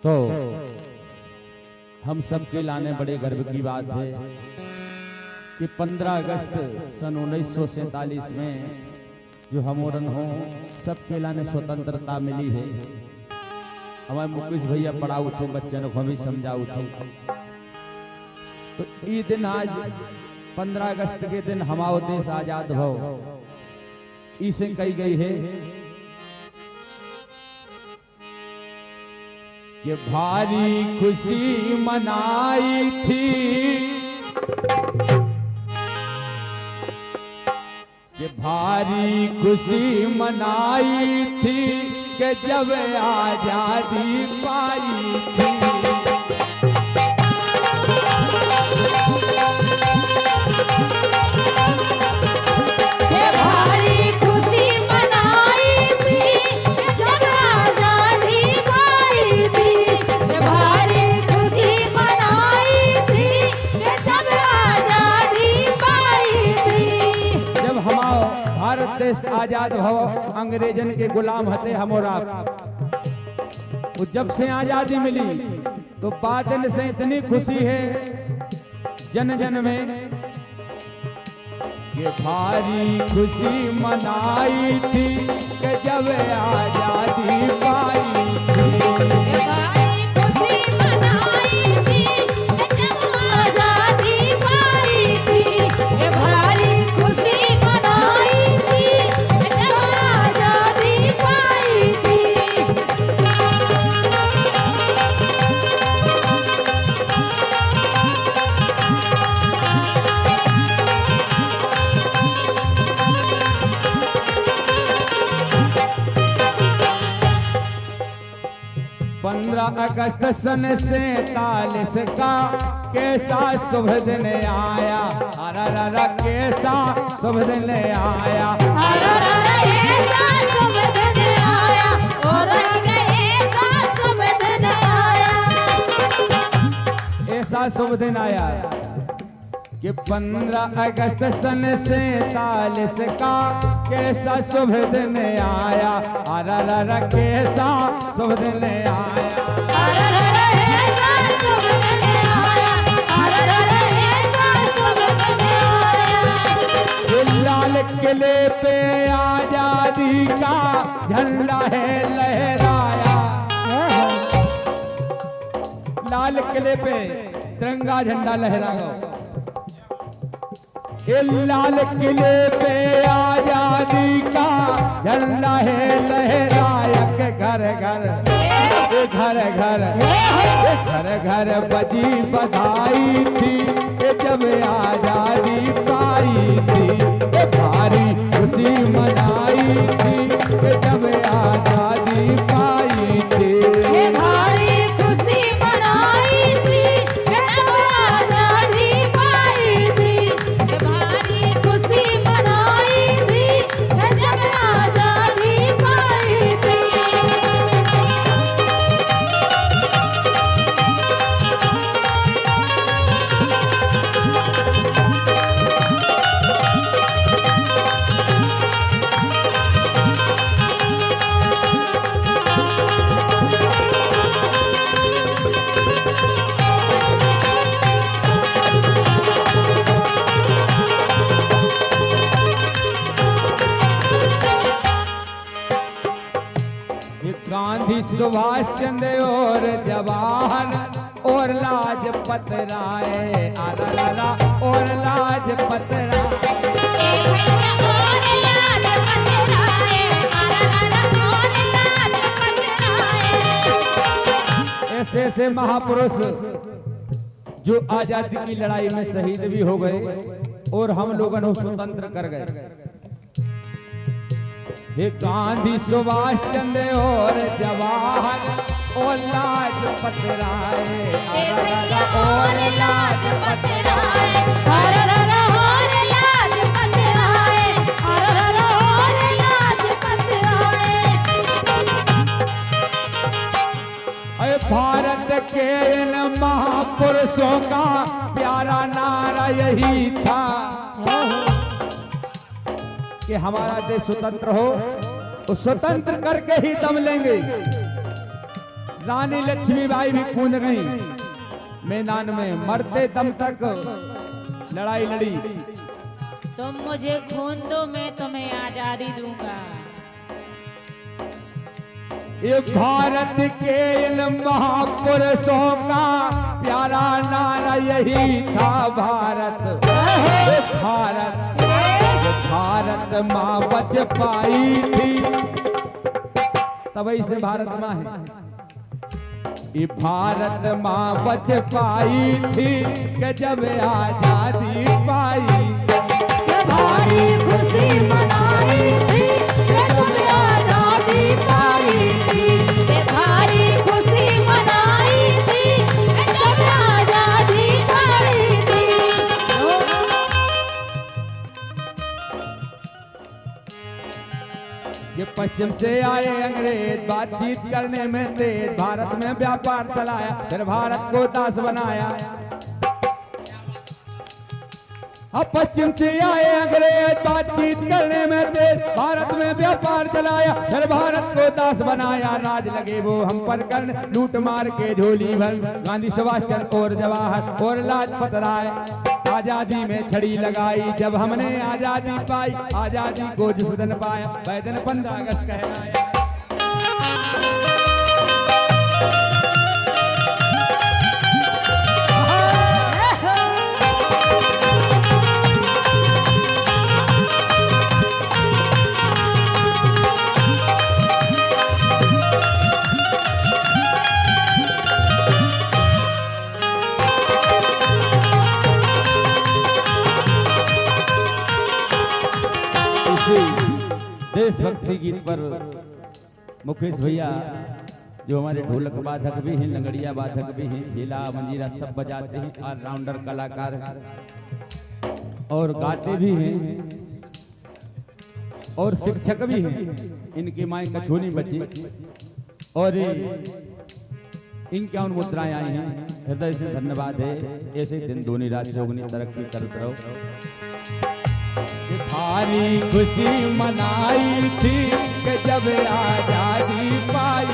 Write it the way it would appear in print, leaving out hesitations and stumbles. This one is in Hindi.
तो हम सबके लाने बड़े गर्व की बात है कि 15 अगस्त सन 1947 में जो हमोरन हो सबके लाने स्वतंत्रता मिली है। हमारे मुकेश भैया पढ़ा उठे बच्चों को भी समझा उठे। तो ये दिन आज 15 अगस्त के दिन हमारा देश आजाद भव इसे कही गई है कि भारी खुशी मनाई थी, कि भारी खुशी मनाई थी कि जब आजादी पाई थी। देश आजाद भव अंग्रेजन के गुलाम हते हमोरा। जब से आजादी मिली तो बादल से इतनी खुशी है जन जन में ये भारी खुशी मनाई थी कि जब आजादी पाई थी। अगस्त सन 47 का कैसा शुभ दिन आया, अरे कैसा शुभ दिन आया, ऐसा शुभ दिन आया, ऐसा शुभ दिन आया, ऐसा शुभ दिन आया कि 15 अगस्त सन 47 का कैसा शुभ दिन आया, अरे कैसा शुभ दिन आया, लाल किले पे आजादी का झंडा है लहराया, लाल किले पे तिरंगा झंडा लहराया। लाल किले पे आजादी का झंडा है लहराया के घर घर घर घर घर घर बजी बधाई थी जब आजादी पाई थी। भारी खुशी मनाई थी जब आजादी पाई थी। भारी खुशी मनाई थी जब आजादी पाई थी। भारी खुशी मनाई थी जब आजादी पाई थी। गांधी सुभाष चंद्र और जवाहर और लाजपत राय, आला और लाजपत राय, ऐसे ऐसे महापुरुष जो आजादी की लड़ाई में शहीद भी हो गए और हम लोगों को स्वतंत्र कर गए। ये गांधी सुभाष चंद्र और जवाहर और लाजपत राय, और लाजपत राय, और लाजपत राय, और लाजपत राय। अरे भारत के इन महापुरुषों का प्यारा नारा यही था कि हमारा देश स्वतंत्र हो, तो स्वतंत्र करके ही दम लेंगे। रानी लक्ष्मीबाई भी कूद गई मैदान में, मरते दम तक लड़ाई लड़ी। तुम मुझे खून दो, मैं तुम्हें आजादी दूंगा। ये भारत के इन महापुरुषों का प्यारा नारा यही था, भारत भारत भारत माँ बच पाई थी, तभी से भारत माँ है। ये भारत माँ बच पाई थी कि जब आजादी पाई, भारी खुशी मनाई थी कि जब आजादी पाई थी, भारी खुशी मनाई थी कि जब आजादी पाई थी। ये पश्चिम से आए अंग्रेज बातचीत करने में तेज, भारत में व्यापार चलाया, फिर भारत को दास बनाया। अब पश्चिम से आए अंग्रेज बातचीत करने में तेज, भारत में व्यापार चलाया, फिर भारत को दास बनाया। राज लगे वो हम पर करने, लूट मार के झोली भर, गांधी सुभाष चंद्र और जवाहर और लाजपत राय आजादी में छड़ी लगाई। जब हमने आजादी पाई, आजादी को जिस दिन पाया वह दिन 15 अगस्त कहलाया। देशभक्ति गीत पर मुकेश भैया जो हमारे ढोलक वादक भी हैं, लंगड़िया वादक भी हैं, झेला मंजीरा सब बजाते हैं, ऑलराउंडर कलाकार और गाते भी हैं और शिक्षक भी हैं। इनकी माएँ कछोनी बची और इनकी उन मुद्राएं आई हैं, हृदय से धन्यवाद है। ऐसे दिन दोनों रात जोगनी तरक्की करते रहो। भारी खुशी मनाई थी कि जब आजादी पाई,